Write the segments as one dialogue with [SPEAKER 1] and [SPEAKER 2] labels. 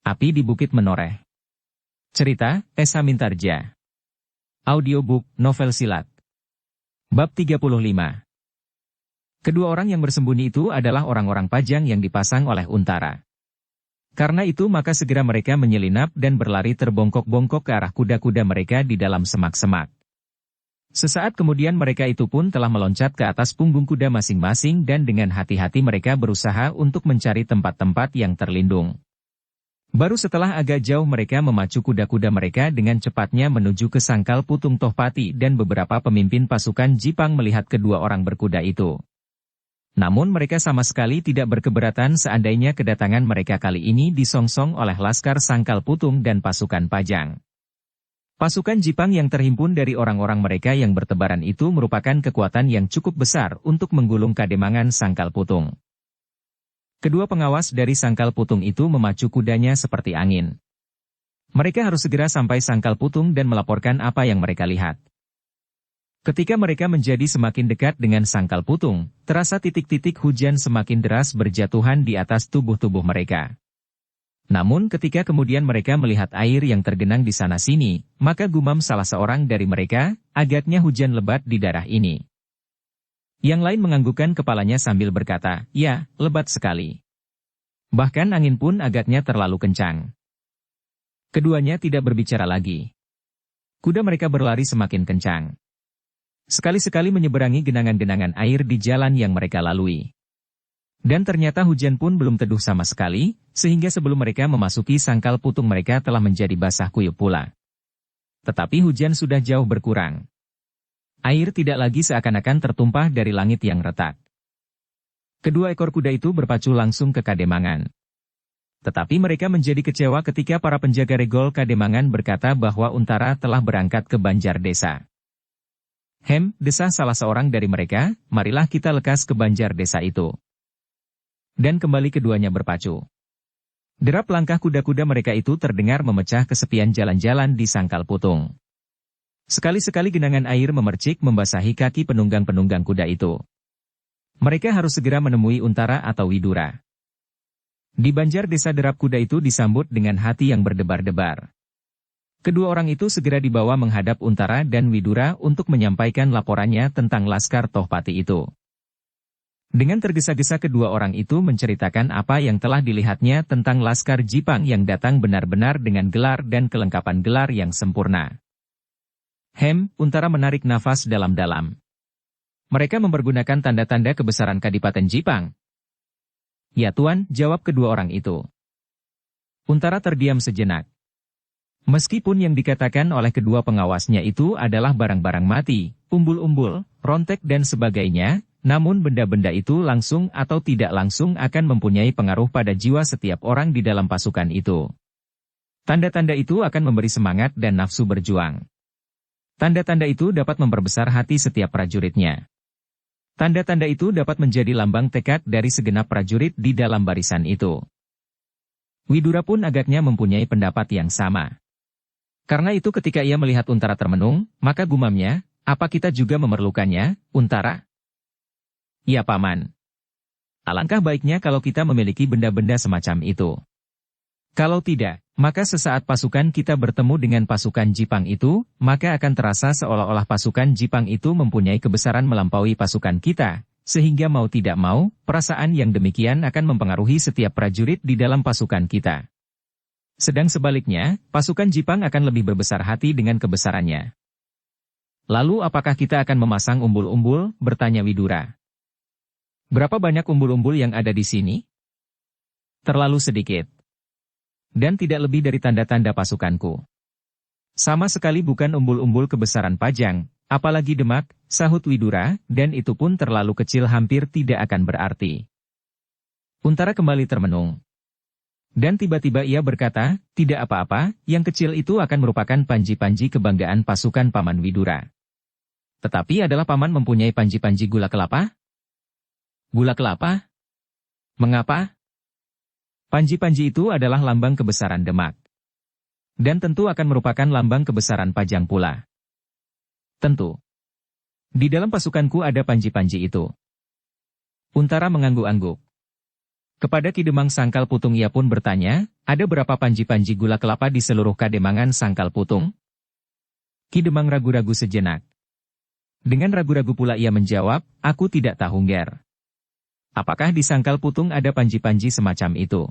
[SPEAKER 1] Api di Bukit Menoreh. Cerita, Esa Mintarja. Audiobook, novel silat. Bab 35. Kedua orang yang bersembunyi itu adalah orang-orang pajang yang dipasang oleh Untara. Karena itu maka segera mereka menyelinap dan berlari terbongkok-bongkok ke arah kuda-kuda mereka di dalam semak-semak. Sesaat kemudian mereka itu pun telah meloncat ke atas punggung kuda masing-masing dan dengan hati-hati mereka berusaha untuk mencari tempat-tempat yang terlindung. Baru setelah agak jauh mereka memacu kuda-kuda mereka dengan cepatnya menuju ke Sangkal Putung Tohpati dan beberapa pemimpin pasukan Jipang melihat kedua orang berkuda itu. Namun mereka sama sekali tidak berkeberatan seandainya kedatangan mereka kali ini disongsong oleh Laskar Sangkal Putung dan pasukan Pajang. Pasukan Jipang yang terhimpun dari orang-orang mereka yang bertebaran itu merupakan kekuatan yang cukup besar untuk menggulung Kademangan Sangkal Putung. Kedua pengawas dari Sangkal Putung itu memacu kudanya seperti angin. Mereka harus segera sampai Sangkal Putung dan melaporkan apa yang mereka lihat. Ketika mereka menjadi semakin dekat dengan Sangkal Putung, terasa titik-titik hujan semakin deras berjatuhan di atas tubuh-tubuh mereka. Namun ketika kemudian mereka melihat air yang tergenang di sana-sini, maka gumam salah seorang dari mereka, agaknya hujan lebat di daerah ini. Yang lain menganggukkan kepalanya sambil berkata, ya, lebat sekali. Bahkan angin pun agaknya terlalu kencang. Keduanya tidak berbicara lagi. Kuda mereka berlari semakin kencang. Sekali-sekali menyeberangi genangan-genangan air di jalan yang mereka lalui. Dan ternyata hujan pun belum teduh sama sekali, sehingga sebelum mereka memasuki Sangkal Putung mereka telah menjadi basah kuyup pula. Tetapi hujan sudah jauh berkurang. Air tidak lagi seakan-akan tertumpah dari langit yang retak. Kedua ekor kuda itu berpacu langsung ke Kademangan. Tetapi mereka menjadi kecewa ketika para penjaga regol Kademangan berkata bahwa Untara telah berangkat ke Banjar Desa. Desah salah seorang dari mereka, marilah kita lekas ke Banjar Desa itu. Dan kembali keduanya berpacu. Derap langkah kuda-kuda mereka itu terdengar memecah kesepian jalan-jalan di Sangkal Putung. Sekali-sekali genangan air memercik membasahi kaki penunggang-penunggang kuda itu. Mereka harus segera menemui Untara atau Widura. Di Banjar Desa derap kuda itu disambut dengan hati yang berdebar-debar. Kedua orang itu segera dibawa menghadap Untara dan Widura untuk menyampaikan laporannya tentang Laskar Tohpati itu. Dengan tergesa-gesa kedua orang itu menceritakan apa yang telah dilihatnya tentang Laskar Jipang yang datang benar-benar dengan gelar dan kelengkapan gelar yang sempurna. Untara menarik nafas dalam-dalam. Mereka mempergunakan tanda-tanda kebesaran Kadipaten Jipang. Ya Tuan, jawab kedua orang itu. Untara terdiam sejenak. Meskipun yang dikatakan oleh kedua pengawasnya itu adalah barang-barang mati, umbul-umbul, rontek dan sebagainya, namun benda-benda itu langsung atau tidak langsung akan mempunyai pengaruh pada jiwa setiap orang di dalam pasukan itu. Tanda-tanda itu akan memberi semangat dan nafsu berjuang. Tanda-tanda itu dapat memperbesar hati setiap prajuritnya. Tanda-tanda itu dapat menjadi lambang tekad dari segenap prajurit di dalam barisan itu. Widura pun agaknya mempunyai pendapat yang sama. Karena itu ketika ia melihat Untara termenung, maka gumamnya, apa kita juga memerlukannya, Untara? Ya Paman. Alangkah baiknya kalau kita memiliki benda-benda semacam itu. Kalau tidak, maka sesaat pasukan kita bertemu dengan pasukan Jipang itu, maka akan terasa seolah-olah pasukan Jipang itu mempunyai kebesaran melampaui pasukan kita, sehingga mau tidak mau, perasaan yang demikian akan mempengaruhi setiap prajurit di dalam pasukan kita. Sedang sebaliknya, pasukan Jipang akan lebih berbesar hati dengan kebesarannya. Lalu apakah kita akan memasang umbul-umbul? Bertanya Widura. Berapa banyak umbul-umbul yang ada di sini? Terlalu sedikit. Dan tidak lebih dari tanda-tanda pasukanku. Sama sekali bukan umbul-umbul kebesaran Pajang, apalagi Demak, sahut Widura, dan itu pun terlalu kecil hampir tidak akan berarti. Untara kembali termenung. Dan tiba-tiba ia berkata, tidak apa-apa, yang kecil itu akan merupakan panji-panji kebanggaan pasukan Paman Widura. Tetapi adalah Paman mempunyai panji-panji gula kelapa? Gula kelapa? Mengapa? Panji-panji itu adalah lambang kebesaran Demak. Dan tentu akan merupakan lambang kebesaran Pajang pula. Tentu. Di dalam pasukanku ada panji-panji itu. Untara mengangguk-angguk. Kepada Ki Demang Sangkal Putung ia pun bertanya, ada berapa panji-panji gula kelapa di seluruh Kademangan Sangkal Putung? Ki Demang ragu-ragu sejenak. Dengan ragu-ragu pula ia menjawab, aku tidak tahu Nger. Apakah di Sangkal Putung ada panji-panji semacam itu?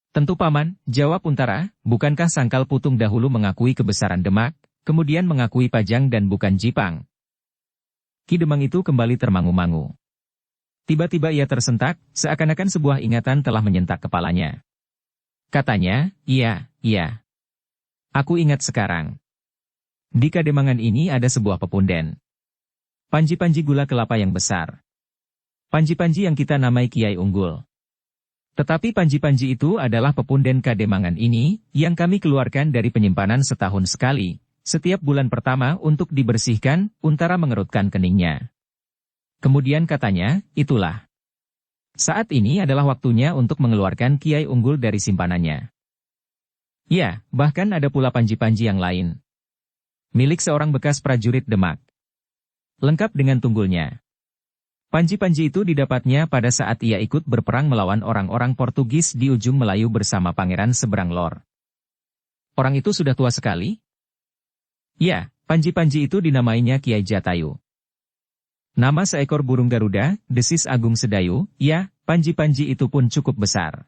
[SPEAKER 1] Tentu Paman, jawab Untara, bukankah Sangkal Putung dahulu mengakui kebesaran Demak, kemudian mengakui Pajang dan bukan Jipang? Ki Demang itu kembali termangu-mangu. Tiba-tiba ia tersentak, seakan-akan sebuah ingatan telah menyentak kepalanya. Katanya, iya. Aku ingat sekarang. Di Kademangan ini ada sebuah pepunden. Panji-panji gula kelapa yang besar. Panji-panji yang kita namai Kiai Unggul. Tetapi panji-panji itu adalah pepunden Kademangan ini, yang kami keluarkan dari penyimpanan setahun sekali, setiap bulan pertama untuk dibersihkan. Untara mengerutkan keningnya. Kemudian katanya, itulah. Saat ini adalah waktunya untuk mengeluarkan Kiai Unggul dari simpanannya. Ya, bahkan ada pula panji-panji yang lain. Milik seorang bekas prajurit Demak. Lengkap dengan tunggulnya. Panji-panji itu didapatnya pada saat ia ikut berperang melawan orang-orang Portugis di ujung Melayu bersama Pangeran Seberang Lor. Orang itu sudah tua sekali? Ya, panji-panji itu dinamainya Kiai Jatayu. Nama seekor burung Garuda, desis Agung Sedayu, ya, panji-panji itu pun cukup besar.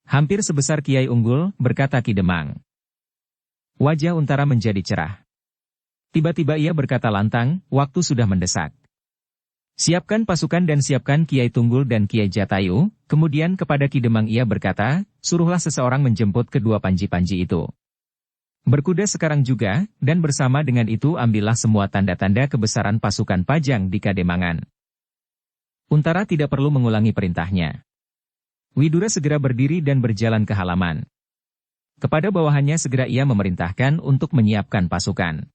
[SPEAKER 1] Hampir sebesar Kiai Unggul, berkata Ki Demang. Wajah Untara menjadi cerah. Tiba-tiba ia berkata lantang, waktu sudah mendesak. Siapkan pasukan dan siapkan Kiai Tunggul dan Kiai Jatayu. Kemudian kepada Ki Demang ia berkata, suruhlah seseorang menjemput kedua panji-panji itu. Berkuda sekarang juga, dan bersama dengan itu ambillah semua tanda-tanda kebesaran pasukan Pajang di Kademangan. Untara tidak perlu mengulangi perintahnya. Widura segera berdiri dan berjalan ke halaman. Kepada bawahannya segera ia memerintahkan untuk menyiapkan pasukan.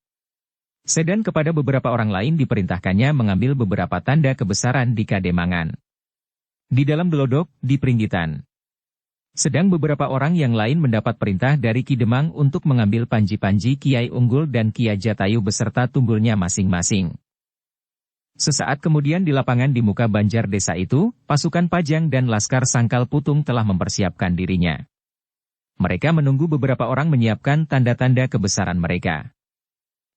[SPEAKER 1] Sedan kepada beberapa orang lain diperintahkannya mengambil beberapa tanda kebesaran di Kademangan. Di dalam gelodok, di Pringgitan. Sedang beberapa orang yang lain mendapat perintah dari Ki Demang untuk mengambil panji-panji Kiai Unggul dan Kiai Jatayu beserta tunggulnya masing-masing. Sesaat kemudian di lapangan di muka Banjar desa itu, pasukan Pajang dan Laskar Sangkal Putung telah mempersiapkan dirinya. Mereka menunggu beberapa orang menyiapkan tanda-tanda kebesaran mereka.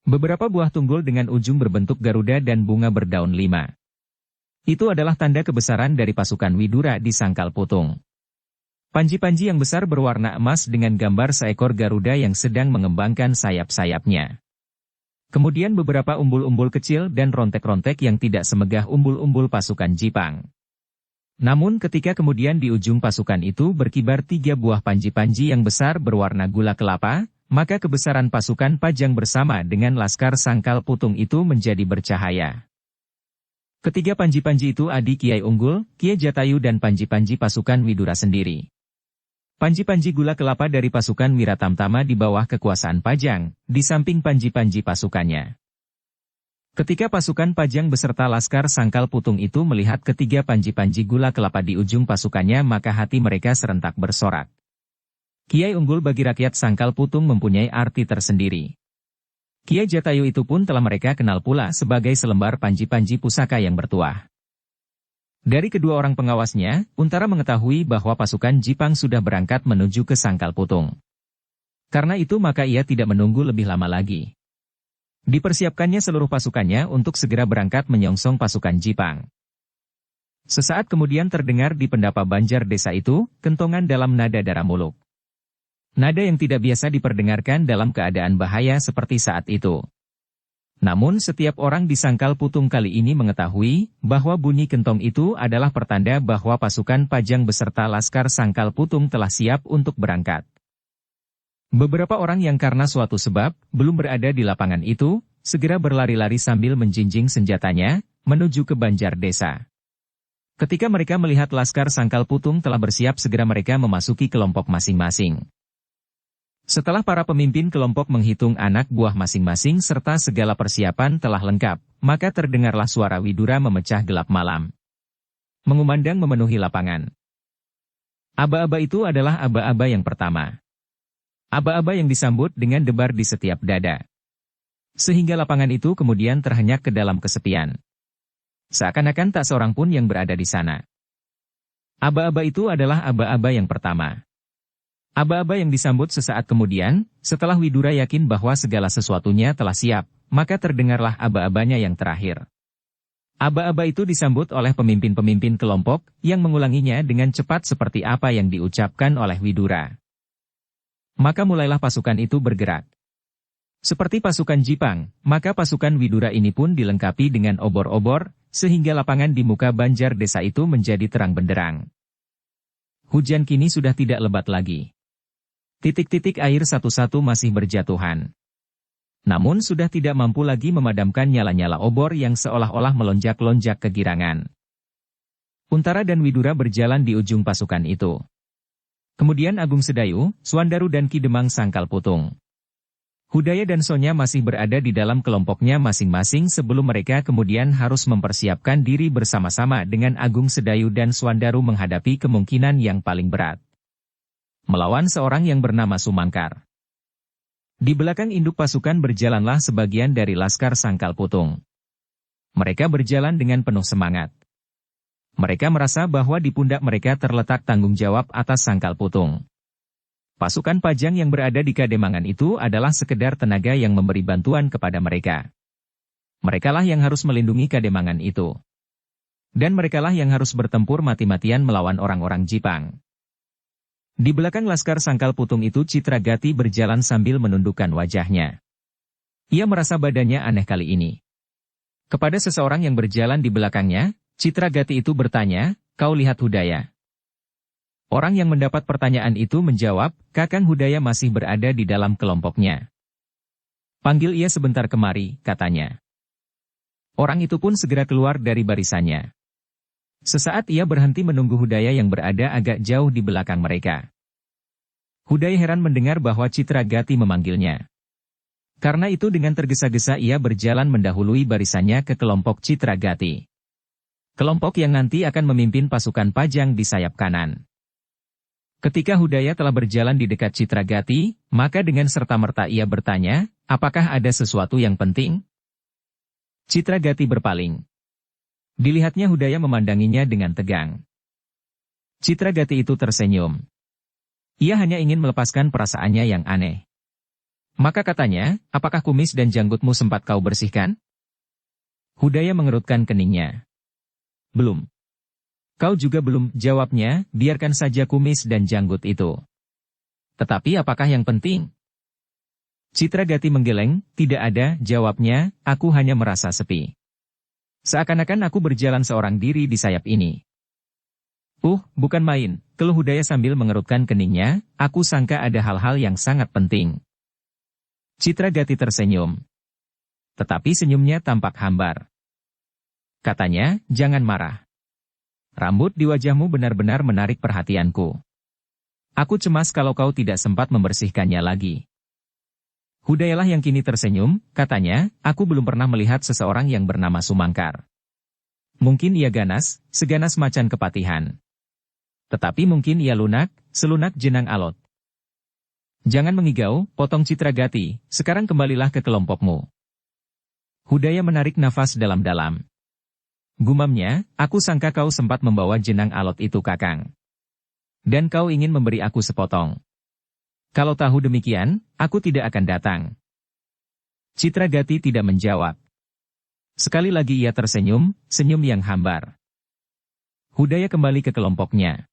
[SPEAKER 1] Beberapa buah tunggul dengan ujung berbentuk Garuda dan bunga berdaun 5. Itu adalah tanda kebesaran dari pasukan Widura di Sangkal Putung. Panji-panji yang besar berwarna emas dengan gambar seekor Garuda yang sedang mengembangkan sayap-sayapnya. Kemudian beberapa umbul-umbul kecil dan rontek-rontek yang tidak semegah umbul-umbul pasukan Jipang. Namun ketika kemudian di ujung pasukan itu berkibar 3 buah panji-panji yang besar berwarna gula kelapa, maka kebesaran pasukan Pajang bersama dengan Laskar Sangkal Putung itu menjadi bercahaya. Ketiga panji-panji itu Adi Kiai Unggul, Kiai Jatayu dan panji-panji pasukan Widura sendiri. Panji-panji gula kelapa dari pasukan Wiratamtama di bawah kekuasaan Pajang, di samping panji-panji pasukannya. Ketika pasukan Pajang beserta Laskar Sangkal Putung itu melihat ketiga panji-panji gula kelapa di ujung pasukannya maka hati mereka serentak bersorak. Kiai Unggul bagi rakyat Sangkal Putung mempunyai arti tersendiri. Kiai Jatayu itu pun telah mereka kenal pula sebagai selembar panji-panji pusaka yang bertuah. Dari kedua orang pengawasnya, Untara mengetahui bahwa pasukan Jipang sudah berangkat menuju ke Sangkal Putung. Karena itu maka ia tidak menunggu lebih lama lagi. Dipersiapkannya seluruh pasukannya untuk segera berangkat menyongsong pasukan Jipang. Sesaat kemudian terdengar di pendapa Banjar desa itu, kentongan dalam nada darah muluk. Nada yang tidak biasa diperdengarkan dalam keadaan bahaya seperti saat itu. Namun setiap orang di Sangkal Putung kali ini mengetahui bahwa bunyi kentong itu adalah pertanda bahwa pasukan Pajang beserta Laskar Sangkal Putung telah siap untuk berangkat. Beberapa orang yang karena suatu sebab belum berada di lapangan itu, segera berlari-lari sambil menjinjing senjatanya, menuju ke Banjar desa. Ketika mereka melihat Laskar Sangkal Putung telah bersiap segera mereka memasuki kelompok masing-masing. Setelah para pemimpin kelompok menghitung anak buah masing-masing serta segala persiapan telah lengkap, maka terdengarlah suara Widura memecah gelap malam. Mengumandang memenuhi lapangan. Aba-aba itu aba-aba aba aba yang pertama. Aba-aba yang disambut dengan debar di setiap dada. Sehingga lapangan itu kemudian terhenyak ke dalam kesepian. Seakan-akan tak seorang pun yang berada di sana. Aba-aba itu adalah aba-aba yang pertama. Aba-aba yang disambut sesaat kemudian, setelah Widura yakin bahwa segala sesuatunya telah siap, maka terdengarlah aba-abanya yang terakhir. Aba-aba itu disambut oleh pemimpin-pemimpin kelompok, yang mengulanginya dengan cepat seperti apa yang diucapkan oleh Widura. Maka mulailah pasukan itu bergerak. Seperti pasukan Jipang, maka pasukan Widura ini pun dilengkapi dengan obor-obor, sehingga lapangan di muka banjar desa itu menjadi terang benderang. Hujan kini sudah tidak lebat lagi. Titik-titik air satu-satu masih berjatuhan. Namun sudah tidak mampu lagi memadamkan nyala-nyala obor yang seolah-olah melonjak-lonjak kegirangan. Untara dan Widura berjalan di ujung pasukan itu. Kemudian Agung Sedayu, Swandaru dan Ki Demang Sangkal Putung. Hudaya dan Sonya masih berada di dalam kelompoknya masing-masing sebelum mereka kemudian harus mempersiapkan diri bersama-sama dengan Agung Sedayu dan Swandaru menghadapi kemungkinan yang paling berat. Melawan seorang yang bernama Sumangkar. Di belakang induk pasukan berjalanlah sebagian dari Laskar Sangkal Putung. Mereka berjalan dengan penuh semangat. Mereka merasa bahwa di pundak mereka terletak tanggung jawab atas Sangkal Putung. Pasukan Pajang yang berada di Kademangan itu adalah sekedar tenaga yang memberi bantuan kepada mereka. Merekalah yang harus melindungi Kademangan itu. Dan merekalah yang harus bertempur mati-matian melawan orang-orang Jipang. Di belakang Laskar Sangkal Putung itu Citragati berjalan sambil menundukkan wajahnya. Ia merasa badannya aneh kali ini. Kepada seseorang yang berjalan di belakangnya, Citragati itu bertanya, "Kau lihat Hudaya?" Orang yang mendapat pertanyaan itu menjawab, "Kakang Hudaya masih berada di dalam kelompoknya." "Panggil ia sebentar kemari," katanya. Orang itu pun segera keluar dari barisannya. Sesaat ia berhenti menunggu Hudaya yang berada agak jauh di belakang mereka. Hudaya heran mendengar bahwa Citragati memanggilnya. Karena itu dengan tergesa-gesa ia berjalan mendahului barisannya ke kelompok Citragati. Kelompok yang nanti akan memimpin pasukan Pajang di sayap kanan. Ketika Hudaya telah berjalan di dekat Citragati, maka dengan serta-merta ia bertanya, "Apakah ada sesuatu yang penting?" Citragati berpaling. Dilihatnya Hudaya memandanginya dengan tegang. Citragati itu tersenyum. Ia hanya ingin melepaskan perasaannya yang aneh. Maka katanya, "Apakah kumis dan janggutmu sempat kau bersihkan?" Hudaya mengerutkan keningnya. "Belum." "Kau juga belum," jawabnya, "biarkan saja kumis dan janggut itu. Tetapi apakah yang penting?" Citragati menggeleng, "Tidak ada," jawabnya, "aku hanya merasa sepi. Seakan-akan aku berjalan seorang diri di sayap ini." Bukan main," keluh Hudaya sambil mengerutkan keningnya, "aku sangka ada hal-hal yang sangat penting." Citragati tersenyum. Tetapi senyumnya tampak hambar. Katanya, "Jangan marah. Rambut di wajahmu benar-benar menarik perhatianku. Aku cemas kalau kau tidak sempat membersihkannya lagi." Hudayalah yang kini tersenyum, katanya, "Aku belum pernah melihat seseorang yang bernama Sumangkar. Mungkin ia ganas, seganas macan kepatihan. Tetapi mungkin ia lunak, selunak jenang alot." "Jangan mengigau," potong Citragati, "sekarang kembalilah ke kelompokmu." Hudaya menarik nafas dalam-dalam. Gumamnya, "Aku sangka kau sempat membawa jenang alot itu kakang. Dan kau ingin memberi aku sepotong. Kalau tahu demikian, aku tidak akan datang." Citragati tidak menjawab. Sekali lagi ia tersenyum, senyum yang hambar. Hudaya kembali ke kelompoknya.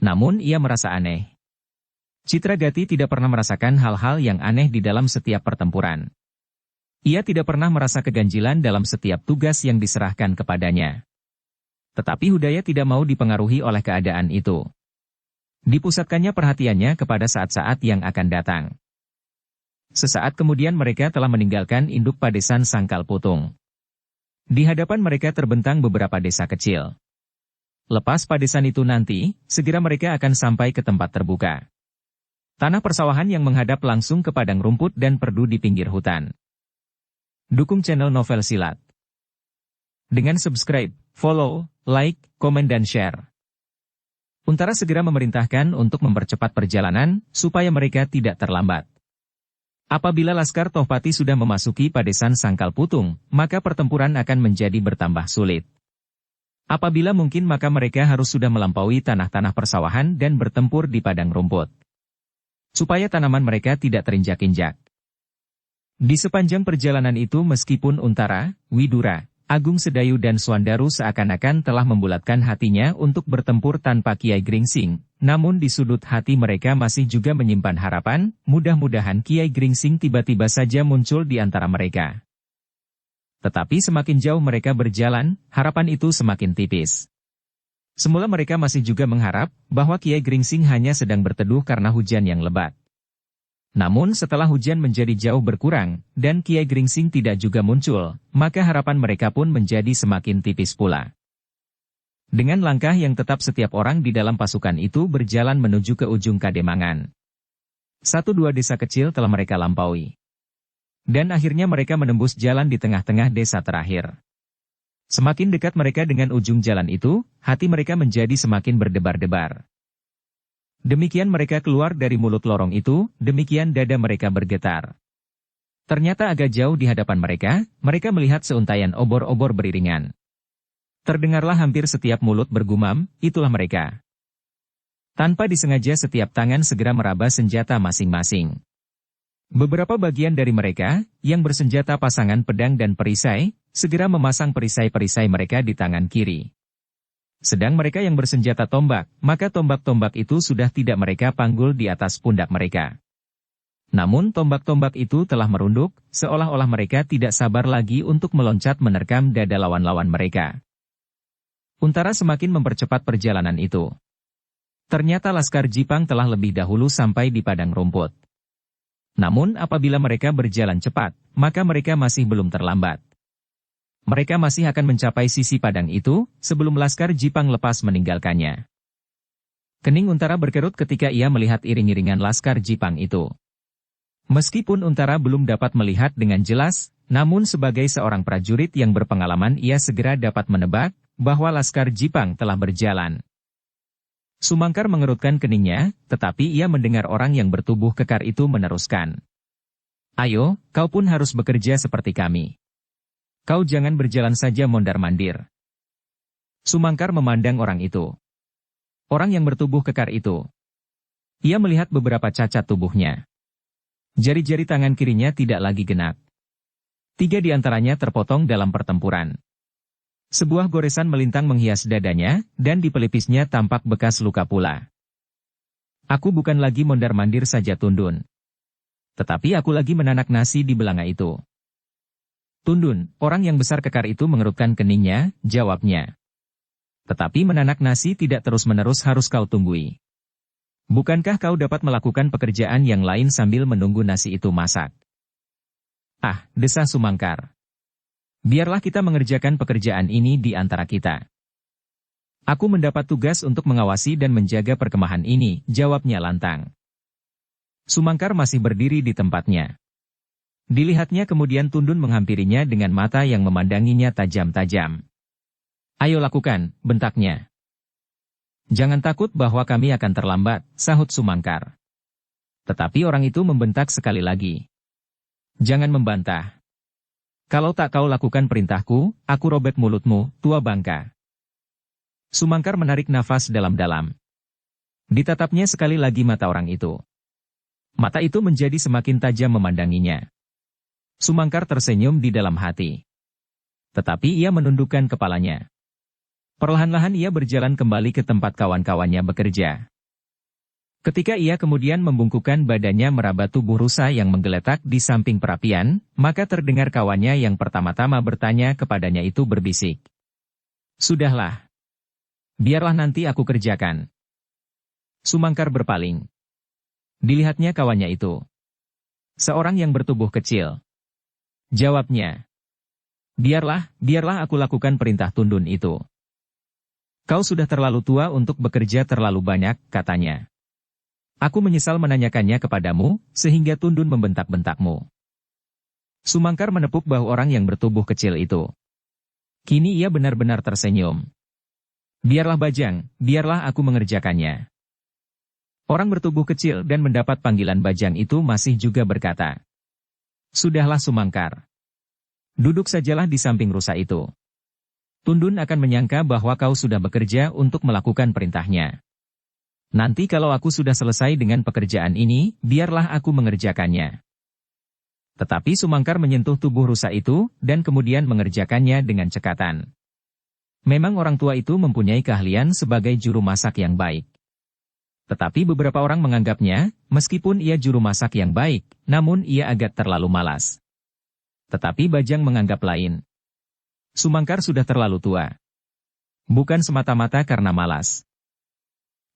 [SPEAKER 1] Namun ia merasa aneh. Citragati tidak pernah merasakan hal-hal yang aneh di dalam setiap pertempuran. Ia tidak pernah merasa keganjilan dalam setiap tugas yang diserahkan kepadanya. Tetapi Hudaya tidak mau dipengaruhi oleh keadaan itu. Dipusatkannya perhatiannya kepada saat-saat yang akan datang. Sesaat kemudian mereka telah meninggalkan induk padesan Sangkal Putung. Di hadapan mereka terbentang beberapa desa kecil. Lepas padesan itu nanti, segera mereka akan sampai ke tempat terbuka. Tanah persawahan yang menghadap langsung ke padang rumput dan perdu di pinggir hutan. Dukung channel Novel Silat dengan subscribe, follow, like, komen dan share. Untara segera memerintahkan untuk mempercepat perjalanan, supaya mereka tidak terlambat. Apabila Laskar Tohpati sudah memasuki padesan Sangkal Putung, maka pertempuran akan menjadi bertambah sulit. Apabila mungkin maka mereka harus sudah melampaui tanah-tanah persawahan dan bertempur di padang rumput. Supaya tanaman mereka tidak terinjak-injak. Di sepanjang perjalanan itu meskipun Untara, Widura, Agung Sedayu dan Swandaru seakan-akan telah membulatkan hatinya untuk bertempur tanpa Kiai Gringsing, namun di sudut hati mereka masih juga menyimpan harapan, mudah-mudahan Kiai Gringsing tiba-tiba saja muncul di antara mereka. Tetapi semakin jauh mereka berjalan, harapan itu semakin tipis. Semula mereka masih juga mengharap bahwa Kiai Gringsing hanya sedang berteduh karena hujan yang lebat. Namun setelah hujan menjadi jauh berkurang, dan Kiai Gringsing tidak juga muncul, maka harapan mereka pun menjadi semakin tipis pula. Dengan langkah yang tetap setiap orang di dalam pasukan itu berjalan menuju ke ujung Kademangan. 1-2 desa kecil telah mereka lampaui. Dan akhirnya mereka menembus jalan di tengah-tengah desa terakhir. Semakin dekat mereka dengan ujung jalan itu, hati mereka menjadi semakin berdebar-debar. Demikian mereka keluar dari mulut lorong itu, demikian dada mereka bergetar. Ternyata agak jauh di hadapan mereka melihat seuntaian obor-obor beriringan. Terdengarlah hampir setiap mulut bergumam, itulah mereka. Tanpa disengaja setiap tangan segera meraba senjata masing-masing. Beberapa bagian dari mereka, yang bersenjata pasangan pedang dan perisai, segera memasang perisai-perisai mereka di tangan kiri. Sedang mereka yang bersenjata tombak, maka tombak-tombak itu sudah tidak mereka panggul di atas pundak mereka. Namun tombak-tombak itu telah merunduk, seolah-olah mereka tidak sabar lagi untuk meloncat menerkam dada lawan-lawan mereka. Untara semakin mempercepat perjalanan itu. Ternyata Laskar Jipang telah lebih dahulu sampai di padang rumput. Namun apabila mereka berjalan cepat, maka mereka masih belum terlambat. Mereka masih akan mencapai sisi padang itu, sebelum Laskar Jipang lepas meninggalkannya. Kening Untara berkerut ketika ia melihat iring-iringan Laskar Jipang itu. Meskipun Untara belum dapat melihat dengan jelas, namun sebagai seorang prajurit yang berpengalaman ia segera dapat menebak, bahwa Laskar Jipang telah berjalan. Sumangkar mengerutkan keningnya, tetapi ia mendengar orang yang bertubuh kekar itu meneruskan. Ayo, kau pun harus bekerja seperti kami. Kau jangan berjalan saja mondar-mandir. Sumangkar memandang orang itu. Orang yang bertubuh kekar itu. Ia melihat beberapa cacat tubuhnya. Jari-jari tangan kirinya tidak lagi genap. 3 di antaranya terpotong dalam pertempuran. Sebuah goresan melintang menghias dadanya, dan di pelipisnya tampak bekas luka pula. Aku bukan lagi mondar-mandir saja Tundun. Tetapi aku lagi menanak nasi di belanga itu. Tundun, orang yang besar kekar itu mengerutkan keningnya, jawabnya. Tetapi menanak nasi tidak terus-menerus harus kau tunggui. Bukankah kau dapat melakukan pekerjaan yang lain sambil menunggu nasi itu masak? Ah, desah Sumangkar. Biarlah kita mengerjakan pekerjaan ini di antara kita. Aku mendapat tugas untuk mengawasi dan menjaga perkemahan ini, jawabnya lantang. Sumangkar masih berdiri di tempatnya. Dilihatnya kemudian Tundun menghampirinya dengan mata yang memandanginya tajam-tajam. Ayo lakukan, bentaknya. Jangan takut bahwa kami akan terlambat, sahut Sumangkar. Tetapi orang itu membentak sekali lagi. Jangan membantah. Kalau tak kau lakukan perintahku, aku robek mulutmu, tua bangka. Sumangkar menarik nafas dalam-dalam. Ditatapnya sekali lagi mata orang itu. Mata itu menjadi semakin tajam memandanginya. Sumangkar tersenyum di dalam hati. Tetapi ia menundukkan kepalanya. Perlahan-lahan ia berjalan kembali ke tempat kawan-kawannya bekerja. Ketika ia kemudian membungkukkan badannya meraba tubuh rusa yang menggeletak di samping perapian, maka terdengar kawannya yang pertama-tama bertanya kepadanya itu berbisik. Sudahlah. Biarlah nanti aku kerjakan. Sumangkar berpaling. Dilihatnya kawannya itu. Seorang yang bertubuh kecil. Jawabnya. Biarlah aku lakukan perintah Tundun itu. Kau sudah terlalu tua untuk bekerja terlalu banyak, katanya. Aku menyesal menanyakannya kepadamu, sehingga Tundun membentak-bentakmu. Sumangkar menepuk bahu orang yang bertubuh kecil itu. Kini ia benar-benar tersenyum. Biarlah Bajang, biarlah aku mengerjakannya. Orang bertubuh kecil dan mendapat panggilan Bajang itu masih juga berkata. Sudahlah Sumangkar. Duduk sajalah di samping rusa itu. Tundun akan menyangka bahwa kau sudah bekerja untuk melakukan perintahnya. Nanti kalau aku sudah selesai dengan pekerjaan ini, biarlah aku mengerjakannya. Tetapi Sumangkar menyentuh tubuh rusa itu, dan kemudian mengerjakannya dengan cekatan. Memang orang tua itu mempunyai keahlian sebagai juru masak yang baik. Tetapi beberapa orang menganggapnya, meskipun ia juru masak yang baik, namun ia agak terlalu malas. Tetapi Bajang menganggap lain. Sumangkar sudah terlalu tua. Bukan semata-mata karena malas.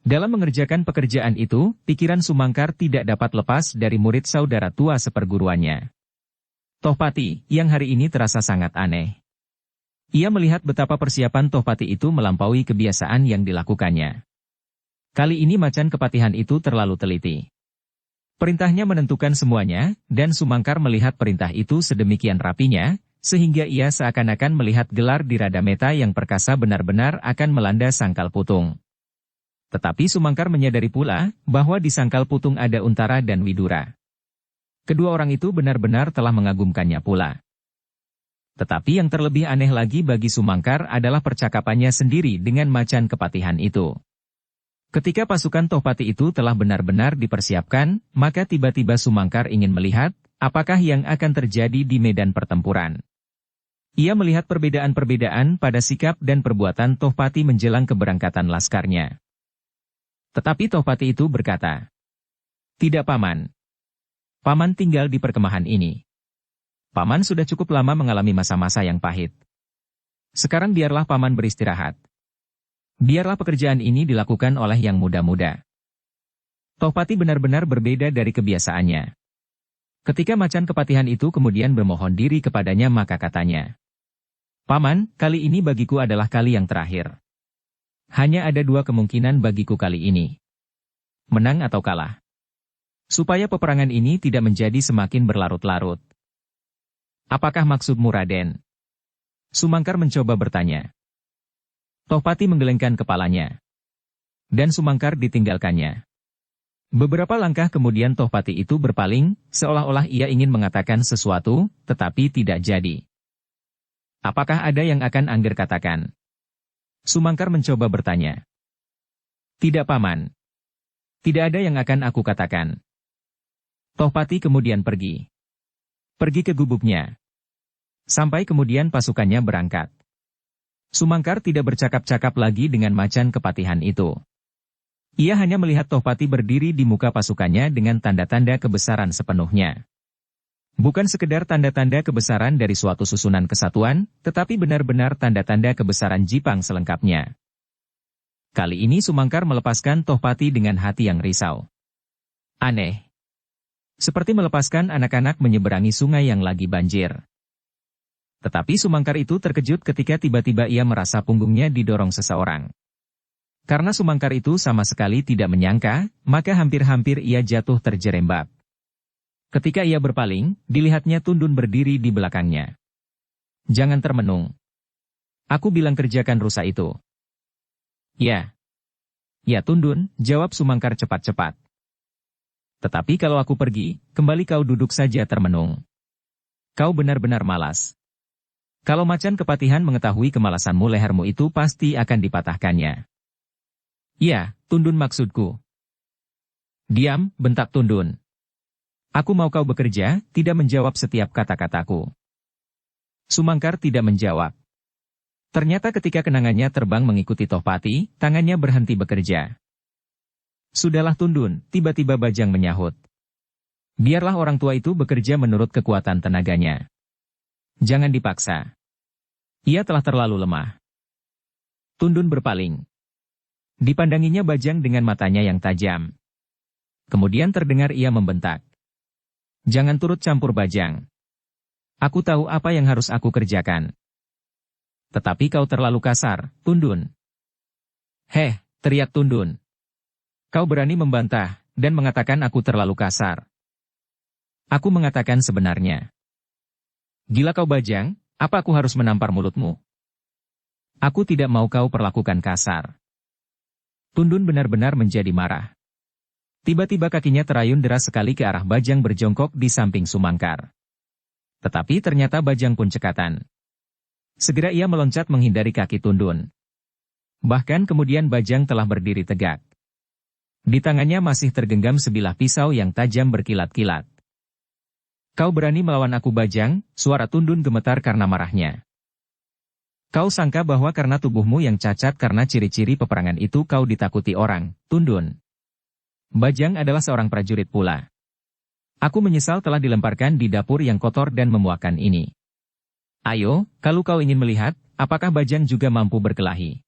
[SPEAKER 1] Dalam mengerjakan pekerjaan itu, pikiran Sumangkar tidak dapat lepas dari murid saudara tua seperguruannya. Tohpati, yang hari ini terasa sangat aneh. Ia melihat betapa persiapan Tohpati itu melampaui kebiasaan yang dilakukannya. Kali ini macan kepatihan itu terlalu teliti. Perintahnya menentukan semuanya, dan Sumangkar melihat perintah itu sedemikian rapinya, sehingga ia seakan-akan melihat gelar di Radameta yang perkasa benar-benar akan melanda sangkal putung. Tetapi Sumangkar menyadari pula, bahwa di sangkal putung ada Untara dan Widura. Kedua orang itu benar-benar telah mengagumkannya pula. Tetapi yang terlebih aneh lagi bagi Sumangkar adalah percakapannya sendiri dengan macan kepatihan itu. Ketika pasukan Tohpati itu telah benar-benar dipersiapkan, maka tiba-tiba Sumangkar ingin melihat, apakah yang akan terjadi di medan pertempuran. Ia melihat perbedaan-perbedaan pada sikap dan perbuatan Tohpati menjelang keberangkatan laskarnya. Tetapi Tohpati itu berkata, "Tidak Paman. Paman tinggal di perkemahan ini. Paman sudah cukup lama mengalami masa-masa yang pahit. Sekarang biarlah Paman beristirahat. Biarlah pekerjaan ini dilakukan oleh yang muda-muda." Tohpati benar-benar berbeda dari kebiasaannya. Ketika macan kepatihan itu kemudian bermohon diri kepadanya maka katanya, "Paman, kali ini bagiku adalah kali yang terakhir. Hanya ada dua kemungkinan bagiku kali ini. Menang atau kalah. Supaya peperangan ini tidak menjadi semakin berlarut-larut." "Apakah maksudmu Raden?" Sumangkar mencoba bertanya. Tohpati menggelengkan kepalanya. Dan Sumangkar ditinggalkannya. Beberapa langkah kemudian Tohpati itu berpaling, seolah-olah ia ingin mengatakan sesuatu, tetapi tidak jadi. "Apakah ada yang akan Angger katakan?" Sumangkar mencoba bertanya. "Tidak Paman. Tidak ada yang akan aku katakan." Tohpati kemudian pergi. Pergi ke gubuknya. Sampai kemudian pasukannya berangkat. Sumangkar tidak bercakap-cakap lagi dengan macan kepatihan itu. Ia hanya melihat Tohpati berdiri di muka pasukannya dengan tanda-tanda kebesaran sepenuhnya. Bukan sekedar tanda-tanda kebesaran dari suatu susunan kesatuan, tetapi benar-benar tanda-tanda kebesaran Jipang selengkapnya. Kali ini Sumangkar melepaskan Tohpati dengan hati yang risau. Aneh. Seperti melepaskan anak-anak menyeberangi sungai yang lagi banjir. Tetapi Sumangkar itu terkejut ketika tiba-tiba ia merasa punggungnya didorong seseorang. Karena Sumangkar itu sama sekali tidak menyangka, maka hampir-hampir ia jatuh terjerembab. Ketika ia berpaling, dilihatnya Tundun berdiri di belakangnya. "Jangan termenung. Aku bilang kerjakan rusa itu." "Ya. Ya Tundun," jawab Sumangkar cepat-cepat. "Tetapi kalau aku pergi, kembali kau duduk saja termenung. Kau benar-benar malas. Kalau macan kepatihan mengetahui kemalasanmu lehermu itu pasti akan dipatahkannya." "Ya, Tundun maksudku." "Diam," bentak Tundun. "Aku mau kau bekerja, tidak menjawab setiap kata-kataku." Sumangkar tidak menjawab. Ternyata ketika kenangannya terbang mengikuti Tohpati, tangannya berhenti bekerja. "Sudahlah Tundun," tiba-tiba Bajang menyahut. "Biarlah orang tua itu bekerja menurut kekuatan tenaganya. Jangan dipaksa. Ia telah terlalu lemah." Tundun berpaling. Dipandanginya Bajang dengan matanya yang tajam. Kemudian terdengar ia membentak. "Jangan turut campur Bajang. Aku tahu apa yang harus aku kerjakan." "Tetapi kau terlalu kasar, Tundun." "Heh," teriak Tundun. "Kau berani membantah, dan mengatakan aku terlalu kasar." "Aku mengatakan sebenarnya." "Gila kau Bajang, apa aku harus menampar mulutmu? Aku tidak mau kau perlakukan kasar." Tundun benar-benar menjadi marah. Tiba-tiba kakinya terayun deras sekali ke arah Bajang berjongkok di samping Sumangkar. Tetapi ternyata Bajang pun cekatan. Segera ia meloncat menghindari kaki Tundun. Bahkan kemudian Bajang telah berdiri tegak. Di tangannya masih tergenggam sebilah pisau yang tajam berkilat-kilat. "Kau berani melawan aku, Bajang?" Suara Tundun gemetar karena marahnya. "Kau sangka bahwa karena tubuhmu yang cacat karena ciri-ciri peperangan itu kau ditakuti orang, Tundun?" Bajang adalah seorang prajurit pula. "Aku menyesal telah dilemparkan di dapur yang kotor dan memuakan ini. Ayo, kalau kau ingin melihat, apakah Bajang juga mampu berkelahi?"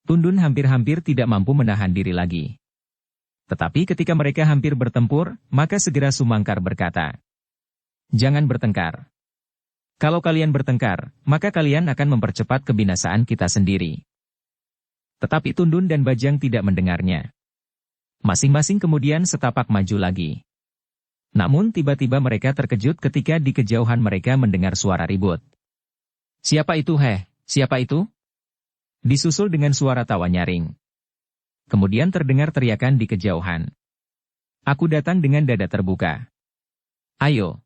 [SPEAKER 1] Tundun hampir-hampir tidak mampu menahan diri lagi. Tetapi ketika mereka hampir bertempur, maka segera Sumangkar berkata, "Jangan bertengkar. Kalau kalian bertengkar, maka kalian akan mempercepat kebinasaan kita sendiri." Tetapi Tundun dan Bajang tidak mendengarnya. Masing-masing kemudian setapak maju lagi. Namun tiba-tiba mereka terkejut ketika di kejauhan mereka mendengar suara ribut. "Siapa itu, heh? Siapa itu?" Disusul dengan suara tawa nyaring. Kemudian terdengar teriakan di kejauhan. "Aku datang dengan dada terbuka. Ayo.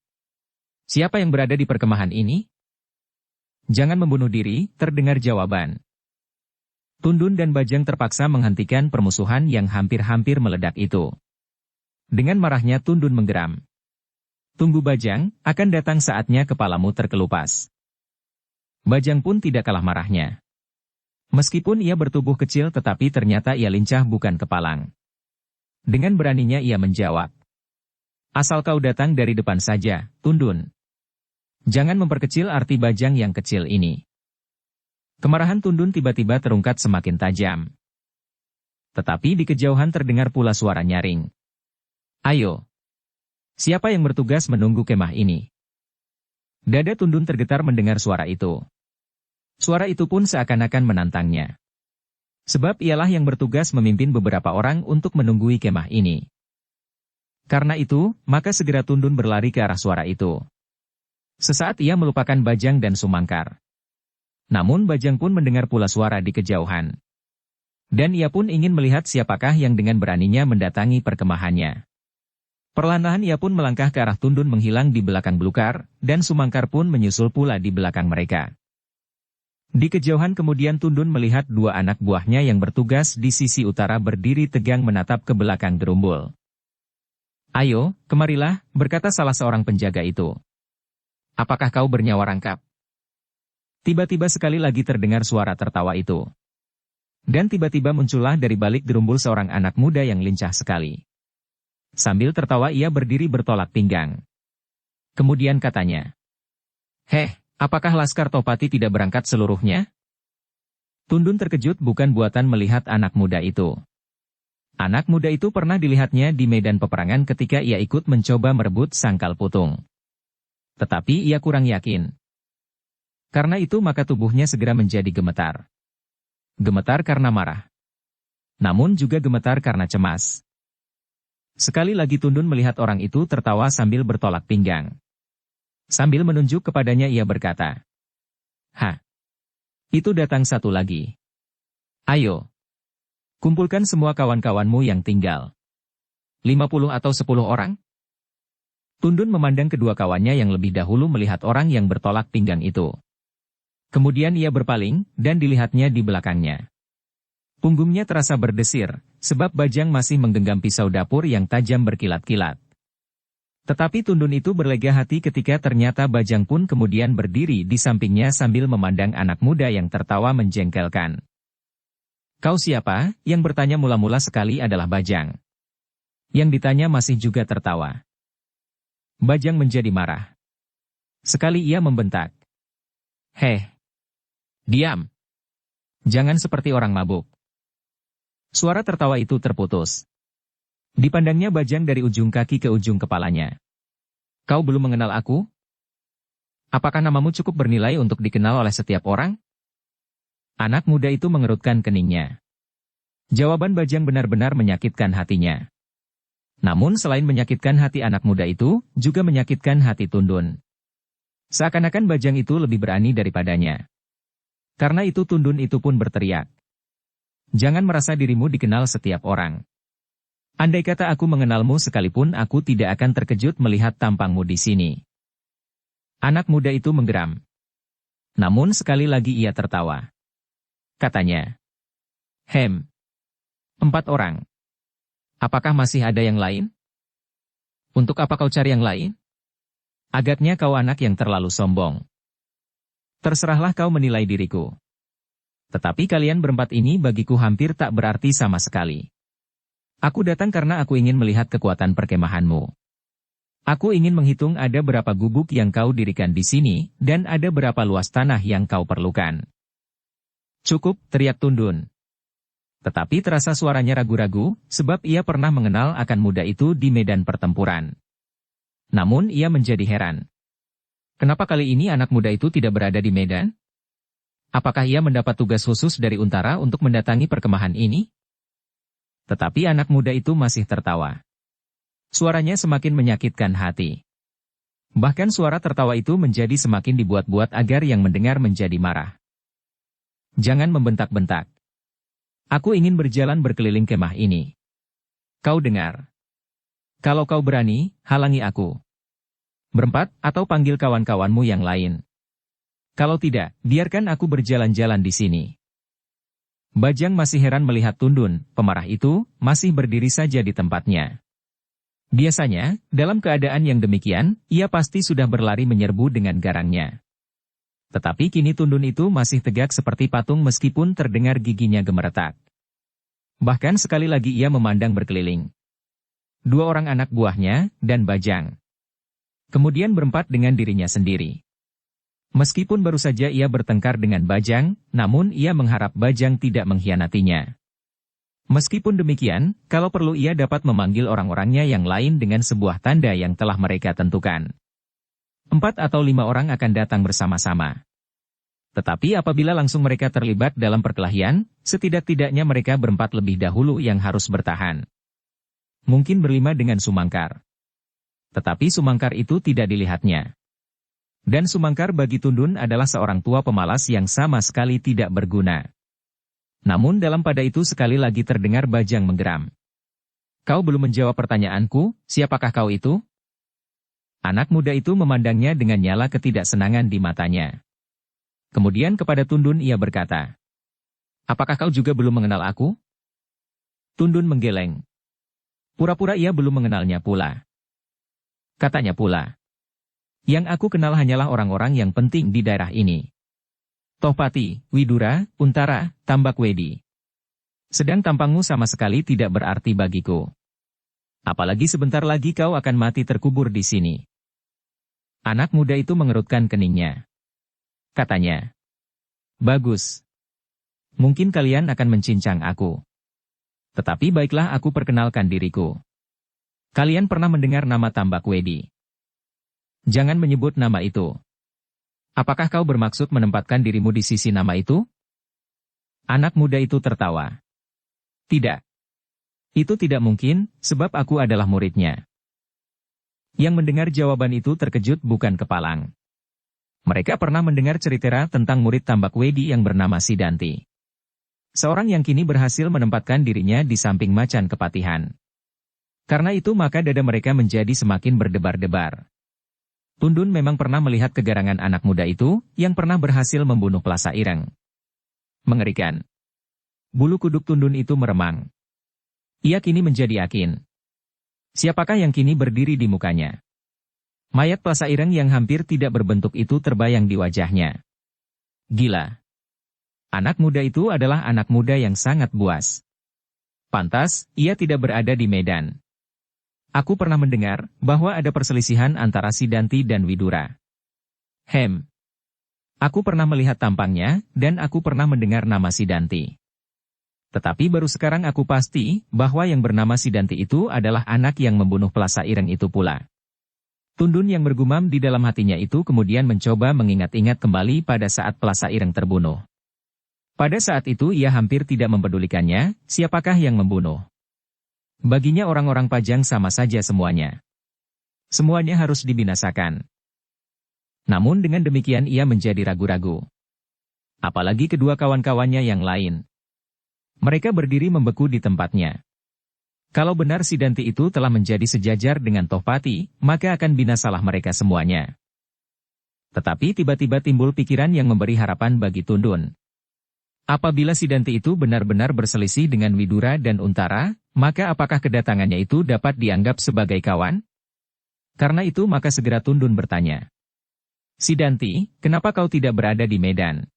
[SPEAKER 1] Siapa yang berada di perkemahan ini?" "Jangan membunuh diri," terdengar jawaban. Tundun dan Bajang terpaksa menghentikan permusuhan yang hampir-hampir meledak itu. Dengan marahnya Tundun menggeram. "Tunggu Bajang, akan datang saatnya kepalamu terkelupas." Bajang pun tidak kalah marahnya. Meskipun ia bertubuh kecil tetapi ternyata ia lincah bukan kepalang. Dengan beraninya ia menjawab, "Asal kau datang dari depan saja, Tundun. Jangan memperkecil arti Bajang yang kecil ini." Kemarahan Tundun tiba-tiba terungkat semakin tajam. Tetapi di kejauhan terdengar pula suara nyaring. "Ayo. Siapa yang bertugas menunggu kemah ini?" Dada Tundun tergetar mendengar suara itu. Suara itu pun seakan-akan menantangnya. Sebab ialah yang bertugas memimpin beberapa orang untuk menunggui kemah ini. Karena itu, maka segera Tundun berlari ke arah suara itu. Sesaat ia melupakan Bajang dan Sumangkar. Namun Bajang pun mendengar pula suara di kejauhan. Dan ia pun ingin melihat siapakah yang dengan beraninya mendatangi perkemahannya. Perlahan-lahan ia pun melangkah ke arah Tundun menghilang di belakang belukar, dan Sumangkar pun menyusul pula di belakang mereka. Di kejauhan kemudian Tundun melihat dua anak buahnya yang bertugas di sisi utara berdiri tegang menatap ke belakang gerumbul. "Ayo, kemarilah," berkata salah seorang penjaga itu. "Apakah kau bernyawa rangkap?" Tiba-tiba sekali lagi terdengar suara tertawa itu. Dan tiba-tiba muncullah dari balik gerumbul seorang anak muda yang lincah sekali. Sambil tertawa ia berdiri bertolak pinggang. Kemudian katanya, "Heh, apakah Laskar Topati tidak berangkat seluruhnya?" Tundun terkejut bukan buatan melihat anak muda itu. Anak muda itu pernah dilihatnya di medan peperangan ketika ia ikut mencoba merebut Sangkal Putung. Tetapi ia kurang yakin. Karena itu maka tubuhnya segera menjadi gemetar. Gemetar karena marah. Namun juga gemetar karena cemas. Sekali lagi Tundun melihat orang itu tertawa sambil bertolak pinggang. Sambil menunjuk kepadanya ia berkata, "Hah, itu datang satu lagi. Ayo, kumpulkan semua kawan-kawanmu yang tinggal. 50 atau 10 orang?" Tundun memandang kedua kawannya yang lebih dahulu melihat orang yang bertolak pinggang itu. Kemudian ia berpaling, dan dilihatnya di belakangnya. Punggungnya terasa berdesir, sebab Bajang masih menggenggam pisau dapur yang tajam berkilat-kilat. Tetapi Tundun itu berlega hati ketika ternyata Bajang pun kemudian berdiri di sampingnya sambil memandang anak muda yang tertawa menjengkelkan. "Kau siapa?" Yang bertanya mula-mula sekali adalah Bajang. Yang ditanya masih juga tertawa. Bajang menjadi marah. Sekali ia membentak, "Heh, diam! Jangan seperti orang mabuk." Suara tertawa itu terputus. Dipandangnya Bajang dari ujung kaki ke ujung kepalanya. "Kau belum mengenal aku? Apakah namamu cukup bernilai untuk dikenal oleh setiap orang?" Anak muda itu mengerutkan keningnya. Jawaban Bajang benar-benar menyakitkan hatinya. Namun selain menyakitkan hati anak muda itu, juga menyakitkan hati Tundun. Seakan-akan Bajang itu lebih berani daripadanya. Karena itu Tundun itu pun berteriak, "Jangan merasa dirimu dikenal setiap orang. Andai kata aku mengenalmu sekalipun aku tidak akan terkejut melihat tampangmu di sini." Anak muda itu menggeram. Namun sekali lagi ia tertawa. Katanya, "Hem, 4 orang. Apakah masih ada yang lain? Untuk apa kau cari yang lain? Agaknya kau anak yang terlalu sombong. Terserahlah kau menilai diriku. Tetapi kalian berempat ini bagiku hampir tak berarti sama sekali. Aku datang karena aku ingin melihat kekuatan perkemahanmu. Aku ingin menghitung ada berapa gubuk yang kau dirikan di sini, dan ada berapa luas tanah yang kau perlukan." "Cukup," teriak Tundun. Tetapi terasa suaranya ragu-ragu, sebab ia pernah mengenal akan muda itu di medan pertempuran. Namun ia menjadi heran. Kenapa kali ini anak muda itu tidak berada di medan? Apakah ia mendapat tugas khusus dari Untara untuk mendatangi perkemahan ini? Tetapi anak muda itu masih tertawa. Suaranya semakin menyakitkan hati. Bahkan suara tertawa itu menjadi semakin dibuat-buat agar yang mendengar menjadi marah. "Jangan membentak-bentak. Aku ingin berjalan berkeliling kemah ini. Kau dengar? Kalau kau berani, halangi aku. Berempat, atau panggil kawan-kawanmu yang lain. Kalau tidak, biarkan aku berjalan-jalan di sini." Bajang masih heran melihat Tundun, pemarah itu, masih berdiri saja di tempatnya. Biasanya, dalam keadaan yang demikian, ia pasti sudah berlari menyerbu dengan garangnya. Tetapi kini Tundun itu masih tegak seperti patung meskipun terdengar giginya gemeretak. Bahkan sekali lagi ia memandang berkeliling. 2 orang anak buahnya, dan Bajang. Kemudian berempat dengan dirinya sendiri. Meskipun baru saja ia bertengkar dengan Bajang, namun ia mengharap Bajang tidak mengkhianatinya. Meskipun demikian, kalau perlu ia dapat memanggil orang-orangnya yang lain dengan sebuah tanda yang telah mereka tentukan. 4 atau 5 orang akan datang bersama-sama. Tetapi apabila langsung mereka terlibat dalam perkelahian, setidak-tidaknya mereka berempat lebih dahulu yang harus bertahan. Mungkin berlima dengan Sumangkar. Tetapi Sumangkar itu tidak dilihatnya. Dan Sumangkar bagi Tundun adalah seorang tua pemalas yang sama sekali tidak berguna. Namun dalam pada itu sekali lagi terdengar Bajang menggeram. "Kau belum menjawab pertanyaanku, siapakah kau itu?" Anak muda itu memandangnya dengan nyala ketidaksenangan di matanya. Kemudian kepada Tundun ia berkata, "Apakah kau juga belum mengenal aku?" Tundun menggeleng. Pura-pura ia belum mengenalnya pula. Katanya pula, "Yang aku kenal hanyalah orang-orang yang penting di daerah ini. Tohpati, Widura, Untara, Tambakwedi. Sedang tampangmu sama sekali tidak berarti bagiku. Apalagi sebentar lagi kau akan mati terkubur di sini." Anak muda itu mengerutkan keningnya. Katanya, "Bagus. Mungkin kalian akan mencincang aku. Tetapi baiklah aku perkenalkan diriku. Kalian pernah mendengar nama Tambakwedi? Jangan menyebut nama itu. Apakah kau bermaksud menempatkan dirimu di sisi nama itu?" Anak muda itu tertawa. "Tidak. Itu tidak mungkin, sebab aku adalah muridnya." Yang mendengar jawaban itu terkejut bukan kepalang. Mereka pernah mendengar cerita tentang murid Tambakwedi yang bernama Sidanti. Seorang yang kini berhasil menempatkan dirinya di samping macan kepatihan. Karena itu maka dada mereka menjadi semakin berdebar-debar. Tundun memang pernah melihat kegarangan anak muda itu, yang pernah berhasil membunuh Plasa Ireng. Mengerikan. Bulu kuduk Tundun itu meremang. Ia kini menjadi yakin. Siapakah yang kini berdiri di mukanya? Mayat Plasa Ireng yang hampir tidak berbentuk itu terbayang di wajahnya. Gila. Anak muda itu adalah anak muda yang sangat buas. Pantas, ia tidak berada di medan. Aku pernah mendengar bahwa ada perselisihan antara Sidanti dan Widura. Aku pernah melihat tampangnya, dan aku pernah mendengar nama Sidanti. Tetapi baru sekarang aku pasti bahwa yang bernama Sidanti itu adalah anak yang membunuh Plasa Ireng itu pula. Tundun yang bergumam di dalam hatinya itu kemudian mencoba mengingat-ingat kembali pada saat Plasa Ireng terbunuh. Pada saat itu ia hampir tidak mempedulikannya, siapakah yang membunuh. Baginya orang-orang Pajang sama saja semuanya. Semuanya harus dibinasakan. Namun dengan demikian ia menjadi ragu-ragu. Apalagi kedua kawan-kawannya yang lain. Mereka berdiri membeku di tempatnya. Kalau benar Sidanti itu telah menjadi sejajar dengan Tohpati, maka akan binasalah mereka semuanya. Tetapi tiba-tiba timbul pikiran yang memberi harapan bagi Tundun. Apabila Sidanti itu benar-benar berselisih dengan Widura dan Untara, maka apakah kedatangannya itu dapat dianggap sebagai kawan? Karena itu maka segera Tundun bertanya. Sidanti, kenapa kau tidak berada di medan?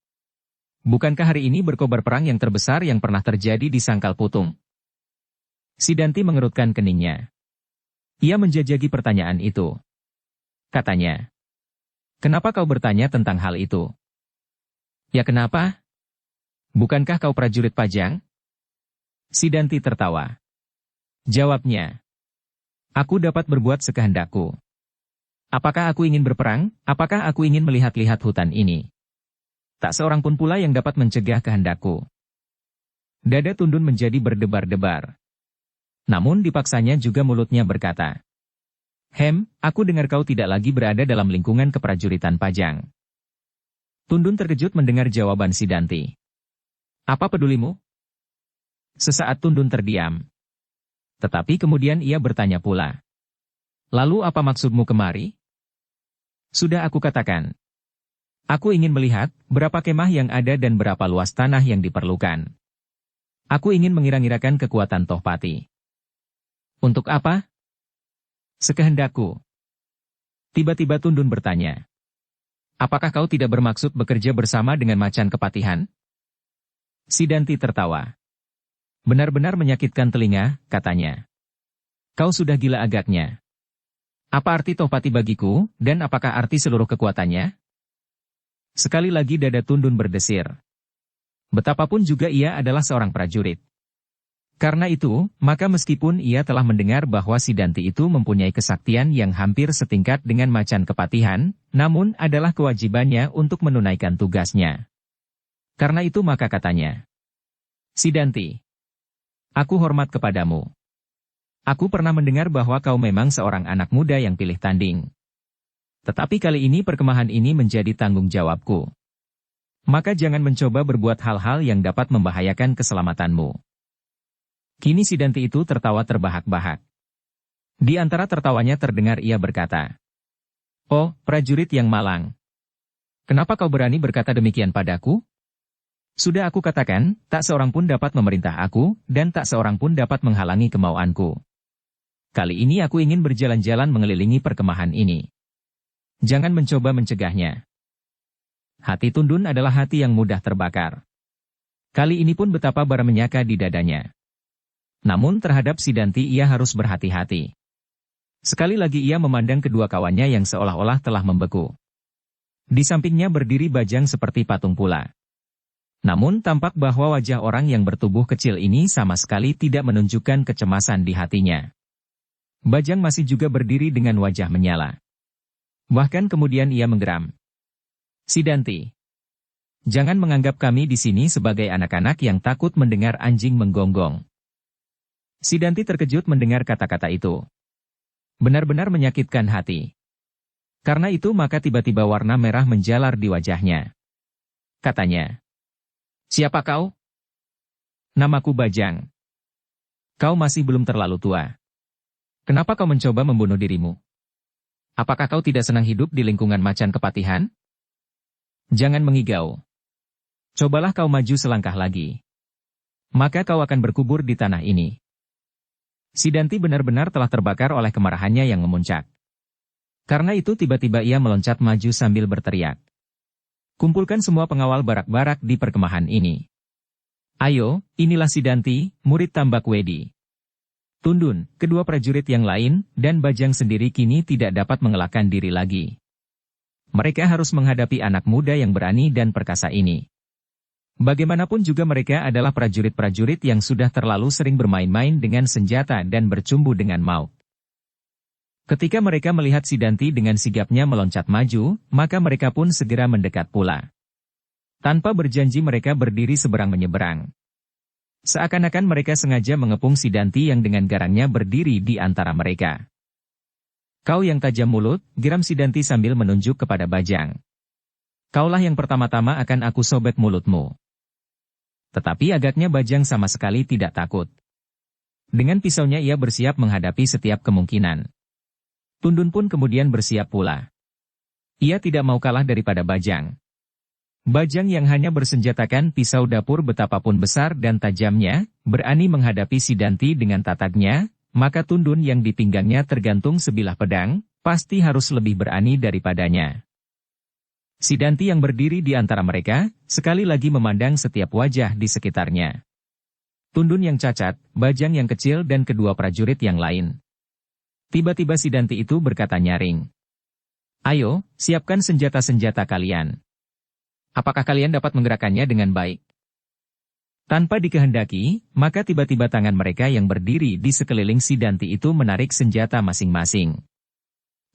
[SPEAKER 1] Bukankah hari ini berkobar perang yang terbesar yang pernah terjadi di Sangkal Putung? Sidanti mengerutkan keningnya. Ia menjajaki pertanyaan itu. Katanya. Kenapa kau bertanya tentang hal itu? Ya kenapa? Bukankah kau prajurit Pajang? Sidanti tertawa. Jawabnya. Aku dapat berbuat sekehendakku. Apakah aku ingin berperang? Apakah aku ingin melihat-lihat hutan ini? Tak seorang pun pula yang dapat mencegah kehendakku. Dada Tundun menjadi berdebar-debar. Namun dipaksanya juga mulutnya berkata. Aku dengar kau tidak lagi berada dalam lingkungan keprajuritan Pajang. Tundun terkejut mendengar jawaban Sidanti. Apa pedulimu? Sesaat Tundun terdiam. Tetapi kemudian ia bertanya pula. Lalu apa maksudmu kemari? Sudah aku katakan. Aku ingin melihat berapa kemah yang ada dan berapa luas tanah yang diperlukan. Aku ingin mengira-ngirakan kekuatan Tohpati. Untuk apa? Sekehendakku. Tiba-tiba Tundun bertanya. Apakah kau tidak bermaksud bekerja bersama dengan Macan Kepatihan? Sidanti tertawa. Benar-benar menyakitkan telinga, katanya. Kau sudah gila agaknya. Apa arti Tohpati bagiku, dan apakah arti seluruh kekuatannya? Sekali lagi dada Tundun berdesir. Betapapun juga ia adalah seorang prajurit. Karena itu, maka meskipun ia telah mendengar bahwa Sidanti itu mempunyai kesaktian yang hampir setingkat dengan Macan Kepatihan, namun adalah kewajibannya untuk menunaikan tugasnya. Karena itu maka katanya, Sidanti, aku hormat kepadamu. Aku pernah mendengar bahwa kau memang seorang anak muda yang pilih tanding. Tetapi kali ini perkemahan ini menjadi tanggung jawabku. Maka jangan mencoba berbuat hal-hal yang dapat membahayakan keselamatanmu. Kini Sidanti itu tertawa terbahak-bahak. Di antara tertawanya terdengar ia berkata, Oh, prajurit yang malang. Kenapa kau berani berkata demikian padaku? Sudah aku katakan, tak seorang pun dapat memerintah aku, dan tak seorang pun dapat menghalangi kemauanku. Kali ini aku ingin berjalan-jalan mengelilingi perkemahan ini. Jangan mencoba mencegahnya. Hati Tundun adalah hati yang mudah terbakar. Kali ini pun betapa bara menyaka di dadanya. Namun terhadap Sidanti ia harus berhati-hati. Sekali lagi ia memandang kedua kawannya yang seolah-olah telah membeku. Di sampingnya berdiri Bajang seperti patung pula. Namun tampak bahwa wajah orang yang bertubuh kecil ini sama sekali tidak menunjukkan kecemasan di hatinya. Bajang masih juga berdiri dengan wajah menyala. Bahkan kemudian ia menggeram. Sidanti, jangan menganggap kami di sini sebagai anak-anak yang takut mendengar anjing menggonggong. Sidanti terkejut mendengar kata-kata itu. Benar-benar menyakitkan hati. Karena itu maka tiba-tiba warna merah menjalar di wajahnya. Katanya, siapa kau? Namaku Bajang. Kau masih belum terlalu tua. Kenapa kau mencoba membunuh dirimu? Apakah kau tidak senang hidup di lingkungan Macan Kepatihan? Jangan mengigau. Cobalah kau maju selangkah lagi. Maka kau akan berkubur di tanah ini. Sidanti benar-benar telah terbakar oleh kemarahannya yang memuncak. Karena itu tiba-tiba ia meloncat maju sambil berteriak. Kumpulkan semua pengawal barak-barak di perkemahan ini. Ayo, inilah Sidanti, murid Tambak Wedi. Tundun, kedua prajurit yang lain, dan Bajang sendiri kini tidak dapat mengelakkan diri lagi. Mereka harus menghadapi anak muda yang berani dan perkasa ini. Bagaimanapun juga mereka adalah prajurit-prajurit yang sudah terlalu sering bermain-main dengan senjata dan bercumbu dengan maut. Ketika mereka melihat Sidanti dengan sigapnya meloncat maju, maka mereka pun segera mendekat pula. Tanpa berjanji mereka berdiri seberang-menyeberang. Seakan-akan mereka sengaja mengepung Sidanti yang dengan garangnya berdiri di antara mereka. Kau yang tajam mulut, geram Sidanti sambil menunjuk kepada Bajang. Kaulah yang pertama-tama akan aku sobek mulutmu. Tetapi agaknya Bajang sama sekali tidak takut. Dengan pisaunya ia bersiap menghadapi setiap kemungkinan. Tundun pun kemudian bersiap pula. Ia tidak mau kalah daripada Bajang. Bajang yang hanya bersenjatakan pisau dapur betapapun besar dan tajamnya, berani menghadapi Sidanti dengan tatagnya, maka Tundun yang di pinggangnya tergantung sebilah pedang, pasti harus lebih berani daripadanya. Sidanti yang berdiri di antara mereka, sekali lagi memandang setiap wajah di sekitarnya. Tundun yang cacat, Bajang yang kecil dan kedua prajurit yang lain. Tiba-tiba Sidanti itu berkata nyaring. "Ayo, siapkan senjata-senjata kalian. Apakah kalian dapat menggerakkannya dengan baik?" Tanpa dikehendaki, maka tiba-tiba tangan mereka yang berdiri di sekeliling Sidanti itu menarik senjata masing-masing.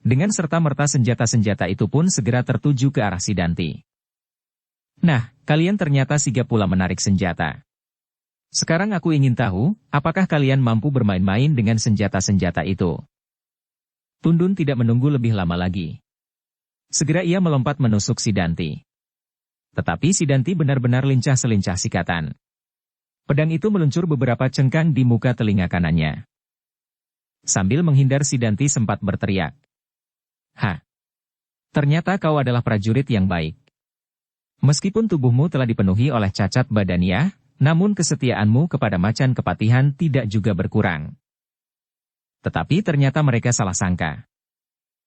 [SPEAKER 1] Dengan serta-merta senjata-senjata itu pun segera tertuju ke arah Sidanti. "Nah, kalian ternyata sigap pula menarik senjata. Sekarang aku ingin tahu, apakah kalian mampu bermain-main dengan senjata-senjata itu?" Tundun tidak menunggu lebih lama lagi. Segera ia melompat menusuk Sidanti. Tetapi Sidanti benar-benar lincah selincah sikatan. Pedang itu meluncur beberapa cengkang di muka telinga kanannya. Sambil menghindar Sidanti sempat berteriak. "Ha! Ternyata kau adalah prajurit yang baik. Meskipun tubuhmu telah dipenuhi oleh cacat badaniah, namun kesetiaanmu kepada Macan Kepatihan tidak juga berkurang." Tetapi ternyata mereka salah sangka.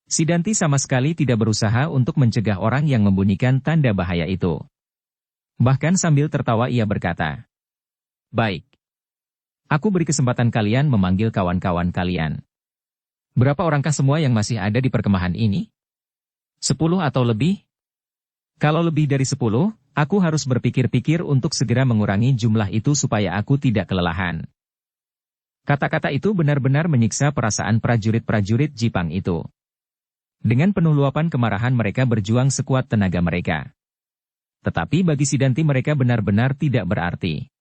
[SPEAKER 1] Sidanti sama sekali tidak berusaha untuk mencegah orang yang membunyikan tanda bahaya itu. Bahkan sambil tertawa ia berkata, "Baik. Aku beri kesempatan kalian memanggil kawan-kawan kalian. Berapa orangkah semua yang masih ada di perkemahan ini? 10 atau lebih? Kalau lebih dari 10, aku harus berpikir-pikir untuk segera mengurangi jumlah itu supaya aku tidak kelelahan." Kata-kata itu benar-benar menyiksa perasaan prajurit-prajurit Jipang itu. Dengan penuh luapan kemarahan mereka berjuang sekuat tenaga mereka. Tetapi bagi Sidanti mereka benar-benar tidak berarti.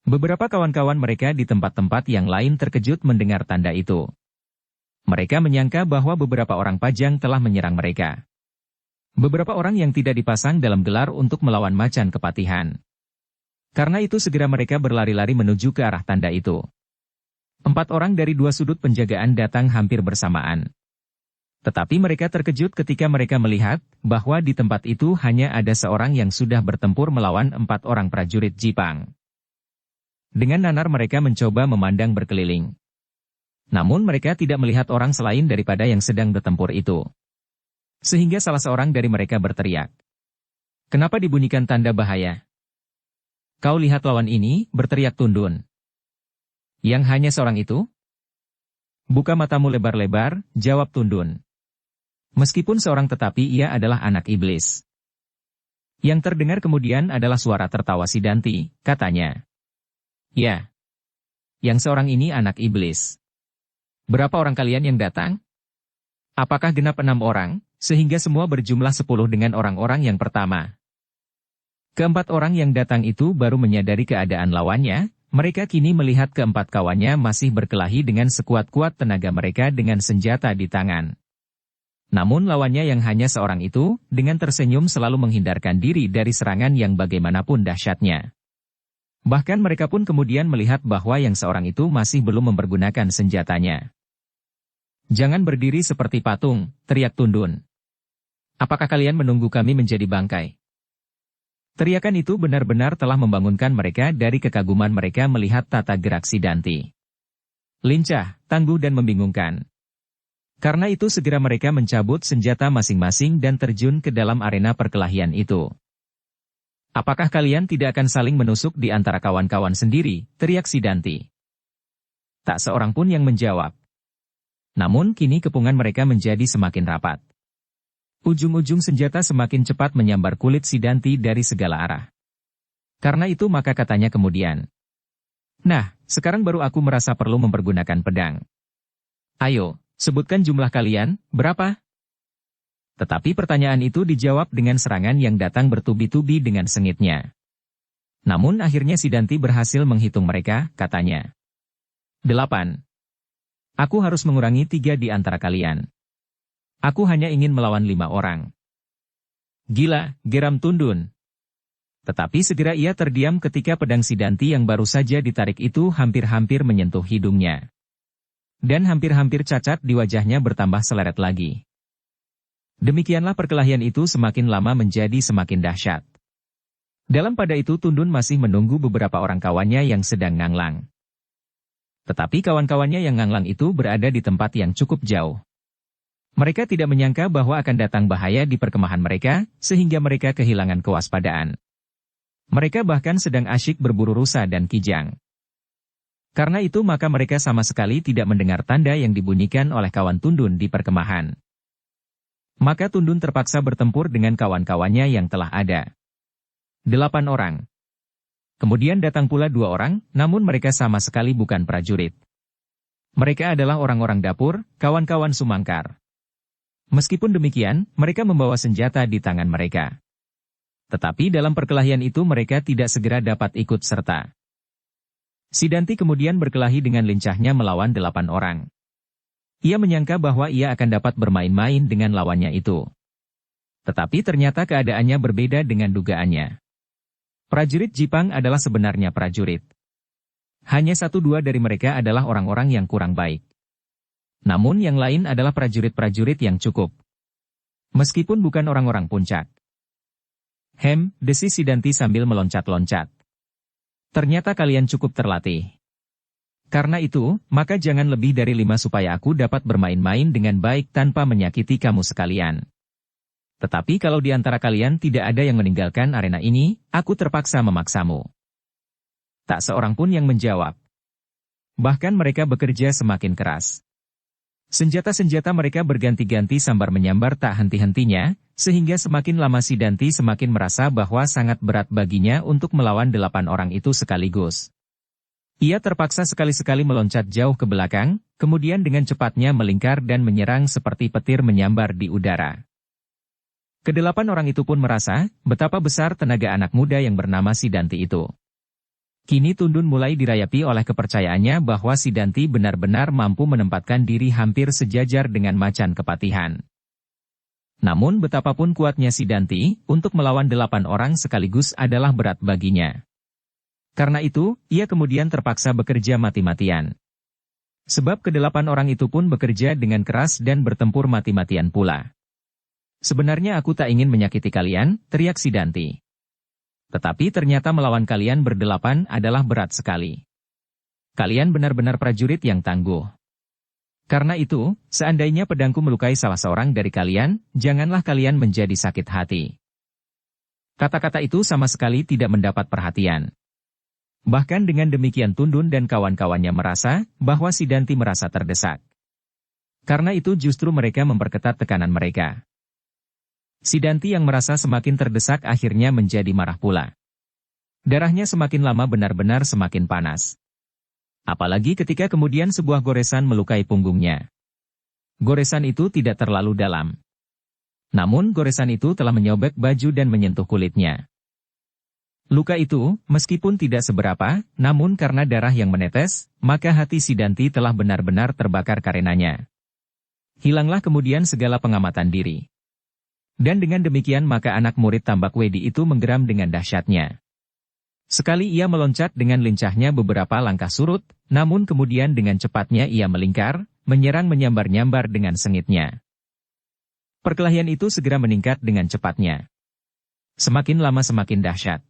[SPEAKER 1] Beberapa kawan-kawan mereka di tempat-tempat yang lain terkejut mendengar tanda itu. Mereka menyangka bahwa beberapa orang Pajang telah menyerang mereka. Beberapa orang yang tidak dipasang dalam gelar untuk melawan Macan Kepatihan. Karena itu segera mereka berlari-lari menuju ke arah tanda itu. 4 orang dari 2 sudut penjagaan datang hampir bersamaan. Tetapi mereka terkejut ketika mereka melihat bahwa di tempat itu hanya ada seorang yang sudah bertempur melawan 4 orang prajurit Jipang. Dengan nanar mereka mencoba memandang berkeliling. Namun mereka tidak melihat orang selain daripada yang sedang bertempur itu. Sehingga salah seorang dari mereka berteriak. "Kenapa dibunyikan tanda bahaya? Kau lihat lawan ini," berteriak Tundun. "Yang hanya seorang itu?" "Buka matamu lebar-lebar," jawab Tundun. Meskipun seorang tetapi ia adalah anak iblis. Yang terdengar kemudian adalah suara tertawa Sidanti, katanya. "Ya, yang seorang ini anak iblis. Berapa orang kalian yang datang? Apakah genap 6 orang, sehingga semua berjumlah 10 dengan orang-orang yang pertama?" Keempat orang yang datang itu baru menyadari keadaan lawannya, mereka kini melihat keempat kawannya masih berkelahi dengan sekuat-kuat tenaga mereka dengan senjata di tangan. Namun lawannya yang hanya seorang itu, dengan tersenyum selalu menghindarkan diri dari serangan yang bagaimanapun dahsyatnya. Bahkan mereka pun kemudian melihat bahwa yang seorang itu masih belum mempergunakan senjatanya. "Jangan berdiri seperti patung," teriak Tundun. "Apakah kalian menunggu kami menjadi bangkai?" Teriakan itu benar-benar telah membangunkan mereka dari kekaguman mereka melihat tata gerak Sidanti. Lincah, tangguh dan membingungkan. Karena itu segera mereka mencabut senjata masing-masing dan terjun ke dalam arena perkelahian itu. "Apakah kalian tidak akan saling menusuk di antara kawan-kawan sendiri?" teriak Sidanti. Tak seorang pun yang menjawab. Namun kini kepungan mereka menjadi semakin rapat. Ujung-ujung senjata semakin cepat menyambar kulit Sidanti dari segala arah. Karena itu maka katanya kemudian. "Nah, sekarang baru aku merasa perlu mempergunakan pedang. Ayo, sebutkan jumlah kalian, berapa?" Tetapi pertanyaan itu dijawab dengan serangan yang datang bertubi-tubi dengan sengitnya. Namun akhirnya Sidanti berhasil menghitung mereka, katanya. 8. "Aku harus mengurangi 3 di antara kalian. Aku hanya ingin melawan 5 orang." "Gila," geram Tundun. Tetapi segera ia terdiam ketika pedang Sidanti yang baru saja ditarik itu hampir-hampir menyentuh hidungnya. Dan hampir-hampir cacat di wajahnya bertambah seleret lagi. Demikianlah perkelahian itu semakin lama menjadi semakin dahsyat. Dalam pada itu Tundun masih menunggu beberapa orang kawannya yang sedang nganglang. Tetapi kawan-kawannya yang nganglang itu berada di tempat yang cukup jauh. Mereka tidak menyangka bahwa akan datang bahaya di perkemahan mereka, sehingga mereka kehilangan kewaspadaan. Mereka bahkan sedang asyik berburu rusa dan kijang. Karena itu maka mereka sama sekali tidak mendengar tanda yang dibunyikan oleh kawan Tundun di perkemahan. Maka Tundun terpaksa bertempur dengan kawan-kawannya yang telah ada. 8 orang. Kemudian datang pula 2 orang, namun mereka sama sekali bukan prajurit. Mereka adalah orang-orang dapur, kawan-kawan Sumangkar. Meskipun demikian, mereka membawa senjata di tangan mereka. Tetapi dalam perkelahian itu mereka tidak segera dapat ikut serta. Sidanti kemudian berkelahi dengan lincahnya melawan 8 orang. Ia menyangka bahwa ia akan dapat bermain-main dengan lawannya itu. Tetapi ternyata keadaannya berbeda dengan dugaannya. Prajurit Jipang adalah sebenarnya prajurit. Hanya 1-2 dari mereka adalah orang-orang yang kurang baik. Namun yang lain adalah prajurit-prajurit yang cukup. Meskipun bukan orang-orang puncak. Desis Sidanti sambil meloncat-loncat. Ternyata kalian cukup terlatih. Karena itu, maka jangan lebih dari 5 supaya aku dapat bermain-main dengan baik tanpa menyakiti kamu sekalian. Tetapi kalau di antara kalian tidak ada yang meninggalkan arena ini, aku terpaksa memaksamu. Tak seorang pun yang menjawab. Bahkan mereka bekerja semakin keras. Senjata-senjata mereka berganti-ganti sambar menyambar tak henti-hentinya, sehingga semakin lama Sidanti semakin merasa bahwa sangat berat baginya untuk melawan 8 orang itu sekaligus. Ia terpaksa sekali-sekali meloncat jauh ke belakang, kemudian dengan cepatnya melingkar dan menyerang seperti petir menyambar di udara. Ke-8 orang itu pun merasa betapa besar tenaga anak muda yang bernama Sidanti itu. Kini Tundun mulai dirayapi oleh kepercayaannya bahwa Sidanti benar-benar mampu menempatkan diri hampir sejajar dengan Macan Kepatihan. Namun betapapun kuatnya Sidanti, untuk melawan 8 orang sekaligus adalah berat baginya. Karena itu, ia kemudian terpaksa bekerja mati-matian. Sebab ke-8 orang itu pun bekerja dengan keras dan bertempur mati-matian pula. Sebenarnya aku tak ingin menyakiti kalian, teriak Sidanti. Tetapi ternyata melawan kalian ber-8 adalah berat sekali. Kalian benar-benar prajurit yang tangguh. Karena itu, seandainya pedangku melukai salah seorang dari kalian, janganlah kalian menjadi sakit hati. Kata-kata itu sama sekali tidak mendapat perhatian. Bahkan dengan demikian Tundun dan kawan-kawannya merasa bahwa Sidanti merasa terdesak. Karena itu justru mereka memperketat tekanan mereka. Sidanti yang merasa semakin terdesak akhirnya menjadi marah pula. Darahnya semakin lama benar-benar semakin panas. Apalagi ketika kemudian sebuah goresan melukai punggungnya. Goresan itu tidak terlalu dalam. Namun goresan itu telah menyobek baju dan menyentuh kulitnya. Luka itu, meskipun tidak seberapa, namun karena darah yang menetes, maka hati Sidanti telah benar-benar terbakar karenanya. Hilanglah kemudian segala pengamatan diri. Dan dengan demikian maka anak murid Tambak Wedi itu menggeram dengan dahsyatnya. Sekali ia meloncat dengan lincahnya beberapa langkah surut, namun kemudian dengan cepatnya ia melingkar, menyerang menyambar-nyambar dengan sengitnya. Perkelahian itu segera meningkat dengan cepatnya. Semakin lama semakin dahsyat.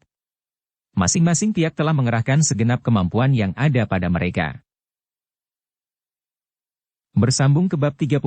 [SPEAKER 1] Masing-masing pihak telah mengerahkan segenap kemampuan yang ada pada mereka. Bersambung ke bab 36.